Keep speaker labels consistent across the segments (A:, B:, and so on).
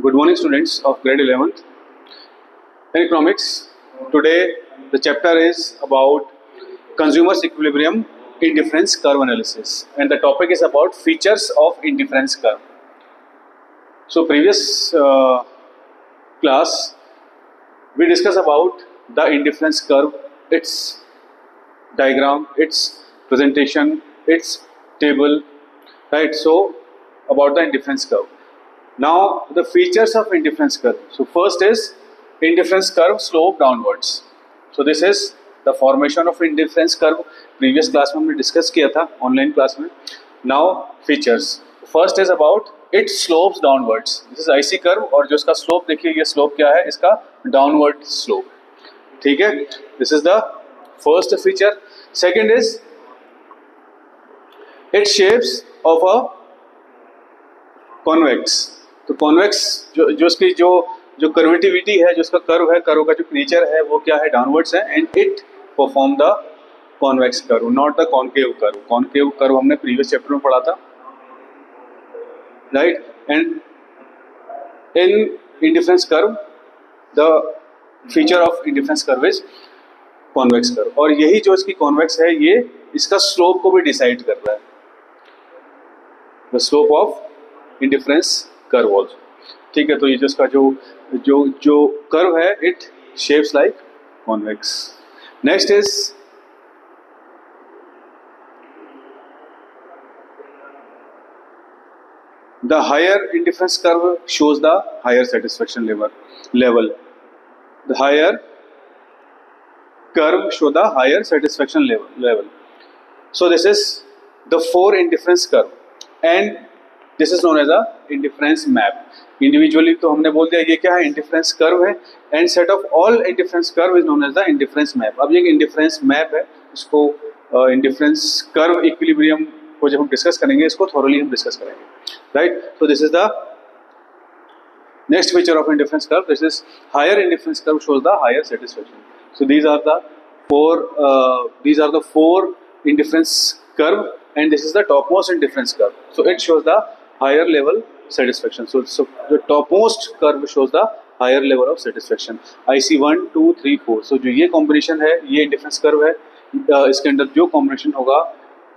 A: Good morning, students of grade 11th in economics. Today, the chapter is about consumers equilibrium indifference curve analysis, and the topic is about features of indifference curve. So, previous class we discussed about the indifference curve, its diagram, its presentation, its table, right? So, about the indifference curve. Now the features of indifference curve. So first is indifference curve slope downwards. So this is the formation of indifference curve. Previous class में हमने discuss किया था online class में. Now features. First is about it slopes downwards. This is IC curve और जो इसका slope देखिए ये slope क्या है इसका downward slope. ठीक है? This is the first feature. Second is its shapes of a convex. तो कॉन्वेक्स जो इसकी जो कर्वेटिविटी है, जो इसका कर्व है, कर्व का जो नेचर है वो क्या है, डाउनवर्ड्स है. And it perform the convex curve, not the concave curve. Concave curve हमने प्रीवियस चैप्टर में पढ़ा था, right. And in indifference curve the feature of indifference curve is convex curve. और यही जो इसकी कॉन्वेक्स है ये इसका स्लोप को भी डिसाइड कर रहा है, the slope of indifference curve also. ठीक है, तो ये जिसका जो कर्व है it shapes like convex. Next is the higher indifference curve shows the higher satisfaction level. The higher curve show the higher satisfaction level. So this is the 4 indifference curve and this is known as a indifference map. Individually तो हमने बोल दिया ये क्या है, indifference curve है, and set of all indifference curve is known as the indifference map. अब ये indifference map है, इसको indifference curve equilibrium को जब हम डिस्कस करेंगे इसको thoroughly हम डिस्कस करेंगे, right? So this is the next feature of indifference curve. This is higher indifference curve shows the higher satisfaction. So these are the four indifference curve and this is the topmost indifference curve. So it shows the higher level satisfaction. So the topmost curve shows the higher level of satisfaction. IC 1, 2, 3, 4. So जो ये combination है ये indifference curve है, इसके अंदर जो combination होगा,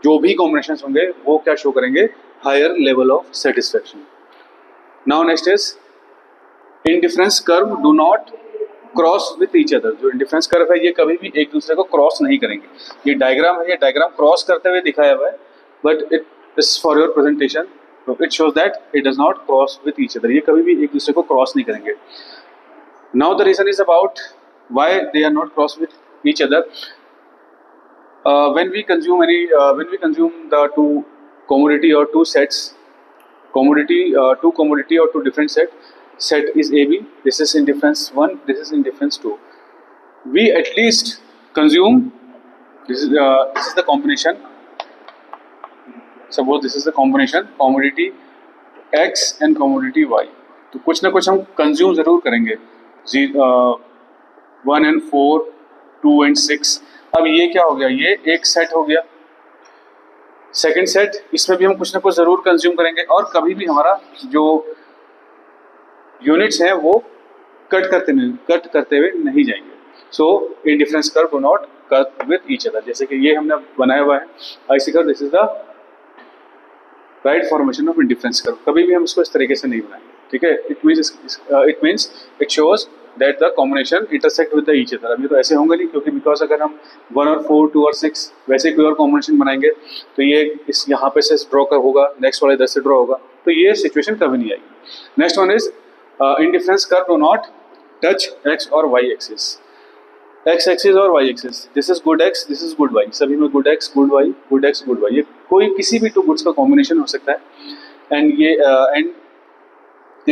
A: जो भी combinations होंगे वो क्या show करेंगे, higher level of satisfaction. Now next is indifference curve do not cross with each other. जो इंडिफरेंस कर्व है ये कभी भी एक दूसरे को क्रॉस नहीं करेंगे. ये डायग्राम है, ये डायग्राम क्रॉस करते हुए दिखाया हुआ है, but it is for your presentation. It shows that it does not cross with each other. ये कभी भी एक दूसरे को क्रॉस नहीं करेंगे. Now the reason is about why they are not cross with each other. When we consume the two commodity or two sets, two commodity or two different set is AB, this is indifference 1, this is indifference 2. We at least consume, this is the combination, suppose this is the combination commodity X and commodity Y. तो कुछ ना कुछ हम consume ज़रूर करेंगे. 1 and 4, 2 and 6. अब ये क्या हो गया, ये एक सेट हो गया. सेकेंड सेट, इसमें भी हम कुछ ना कुछ ज़रूर कंज्यूम करेंगे और कभी भी हमारा जो यूनिट्स हैं वो कट करते हुए नहीं जाएंगे. So indifference curve do not cut with each other. जैसे कि ये हमने बनाया हुआ है IC curve, this is the right formation of indifference curve. कभी भी हम इसको इस तरीके से नहीं बनाएंगे. ठीक है, it means it shows that the combination intersect with the each other. अभी तो ऐसे होंगे नहीं, क्योंकि बिकॉज अगर हम 1 और 4, 2 और 6 वैसे कोई और कॉम्बिनेशन बनाएंगे तो ये इस यहाँ पे से ड्रॉ कर होगा, नेक्स्ट वाले 10 से ड्रॉ होगा, तो ये सिचुएशन कभी नहीं आएगी. Next one is indifference curve do not touch x or y axis. X axis और y axis. This is good x, this is good y. सभी में good x, good y, good x, good y. ये कोई किसी भी 2 goods का combination हो सकता है. And ये and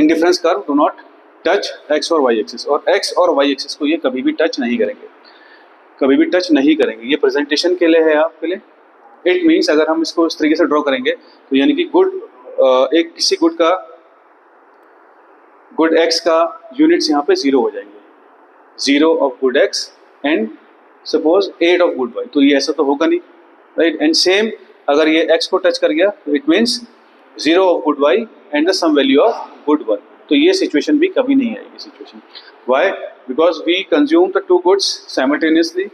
A: indifference curve do not touch x और y axis. और x और y axis को ये कभी भी touch नहीं करेंगे, कभी भी touch नहीं करेंगे. ये presentation के लिए है आपके लिए. It means अगर हम इसको इस तरीके से draw करेंगे तो यानी कि good एक किसी good का गुड एक्स का यूनिट्स यहाँ पे 0 हो जाएंगे. 0 of good X and suppose 8 of good Y. तो ये ऐसा तो होगा नहीं, राइट. एंड सेम अगर ये एक्स को टच कर गया तो it means 0 of good y and the some value of good 1. तो ये सिचुएशन भी कभी नहीं आएगी situation. Why? Because we consume the two goods simultaneously.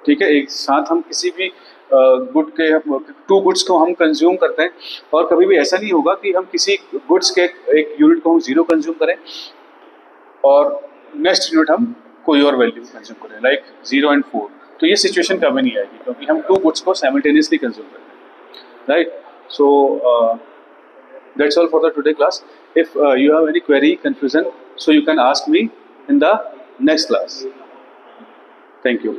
A: ठीक है, एक साथ हम किसी भी गुड के टू गुड्स को हम कंज्यूम करते हैं, और कभी भी ऐसा नहीं होगा कि हम किसी गुड्स के एक यूनिट को हम 0 कंज्यूम करें और नेक्स्ट यूनिट हम कोई और वैल्यू कंज्यूम करें, लाइक 0 and 4. तो ये सिचुएशन कभी नहीं आएगी क्योंकि हम टू गुड्स को साइमल्टेनियसली कंज्यूम करते हैं, right? So that's all for the today class. If you have any query, confusion, so you can ask me in the next class. Thank you.